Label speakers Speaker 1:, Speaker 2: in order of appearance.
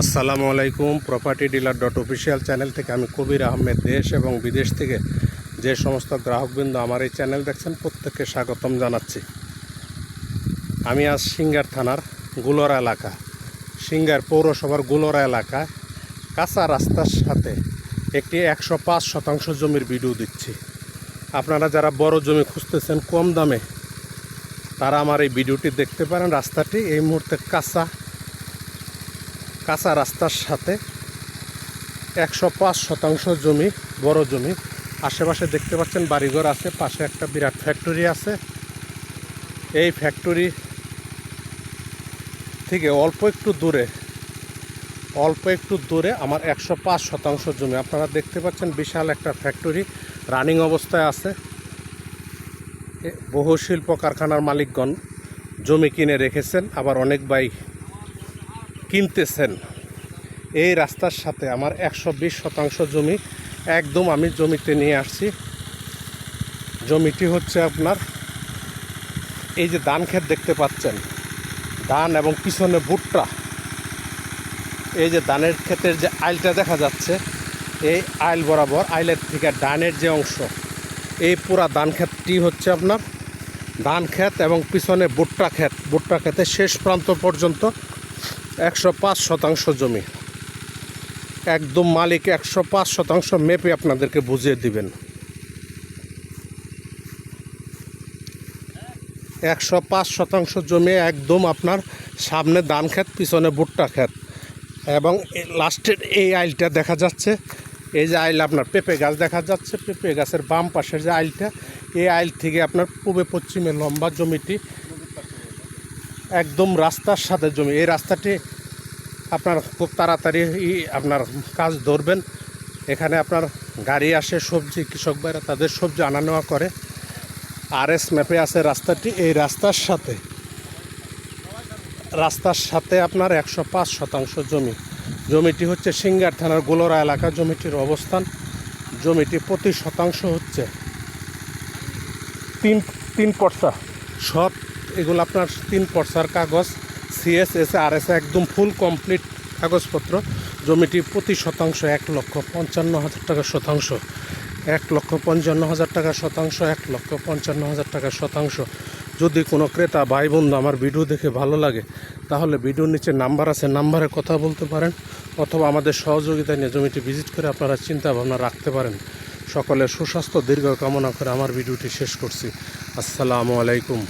Speaker 1: আসসালামু আলাইকুম। Property dealer dot official channel থেকে আমি কবির আহমেদ দেশ এবং বিদেশ থেকে যে সমস্ত গ্রাহকবৃন্দ আমার এই চ্যানেল দেখছেন প্রত্যেককে স্বাগতম জানাচ্ছি। আমি আজ সিঙ্গার থানার গুলরা এলাকা, সিঙ্গার পৌরসভার গুলরা এলাকায় কাঁচা রাস্তার সাথে একটি 105% জমির ভিডিও দিচ্ছি। আপনারা যারা বড় জমি খুঁজতেছেন কম দামে, তারা আমার এই ভিডিওটি দেখতে পারেন। রাস্তাটি এই মুহূর্তে কাঁচা রাস্তার সাথে 105% জমি, বড় জমি। আশেপাশে দেখতে পাচ্ছেন বাড়িঘর আছে, পাশে একটা বিরাট ফ্যাক্টরি আছে। এই ফ্যাক্টরি থেকে অল্প একটু দূরে আমার 105% জমি। আপনারা দেখতে পাচ্ছেন বিশাল একটা ফ্যাক্টরি রানিং অবস্থায় আছে। বহু শিল্প কারখানার মালিকগণ জমি কিনে রেখেছেন, আবার অনেক ভাই কিনতেছেন। এই রাস্তার সাথে আমার 120% জমি একদম আমি জমিতে নিয়ে আসছি। জমিটি হচ্ছে আপনার এই যে ধান ক্ষেত দেখতে পাচ্ছেন, ধান এবং পিছনে ভুট্টা। এই যে ধানের ক্ষেতের যে আইলটা দেখা যাচ্ছে, এই আইল বরাবর, আইলের থেকে ধানের যে অংশ, এই পুরা ধান ক্ষেতটি হচ্ছে আপনার ধান ক্ষেত এবং পিছনে ভুট্টা ক্ষেতের শেষ প্রান্ত পর্যন্ত 105% জমি। একদম মালিক 105% মেপে আপনাদেরকে বুঝিয়ে দিবেন। 105% জমি একদম আপনার সামনে ধান ক্ষেত, পিছনে ভুট্টা ক্ষেত। এবং লাস্টের এই আইলটা দেখা যাচ্ছে, এই যে আইল আপনার পেঁপে গাছ দেখা যাচ্ছে, পেঁপে গাছের বাম পাশের যে আইলটা, এই আইল থেকে আপনার পূবে পশ্চিমে লম্বা জমিটি একদম রাস্তার সাথে জমি। এই রাস্তাটি আপনার খুব তাড়াতাড়ি আপনার কাজ ধরবেন। এখানে আপনার গাড়ি আসে, সবজি, কৃষক ভাইরা তাদের সবজি আনা নেওয়া করে। RS ম্যাপে আছে রাস্তাটি। এই রাস্তার সাথে আপনার 105% জমি। জমিটি হচ্ছে সিঙ্গার থানার গুলরা এলাকা। জমিটির অবস্থান, জমিটি প্রতি শতাংশ হচ্ছে 3 পর্সা। সব এগুলো আপনার 3 পর্সার কাগজ, CSS RS একদম ফুল কমপ্লিট কাগজপত্র। জমিটি প্রতি শতাংশ 1,55,000 টাকা শতাংশ, 1,55,000 টাকা শতাংশ, 1,55,000 টাকা শতাংশ। যদি কোনো ক্রেতা ভাই বন্ধু আমার ভিডিও দেখে ভালো লাগে, তাহলে ভিডিওর নিচে নাম্বার আছে, নাম্বারে কথা বলতে পারেন, অথবা আমাদের সহযোগিতা নিয়ে জমিটি ভিজিট করে আপনারা চিন্তা ভাবনা রাখতে পারেন। সকলের সুস্বাস্থ্য দীর্ঘ কামনা করে আমার ভিডিওটি শেষ করছি। আসসালামু আলাইকুম।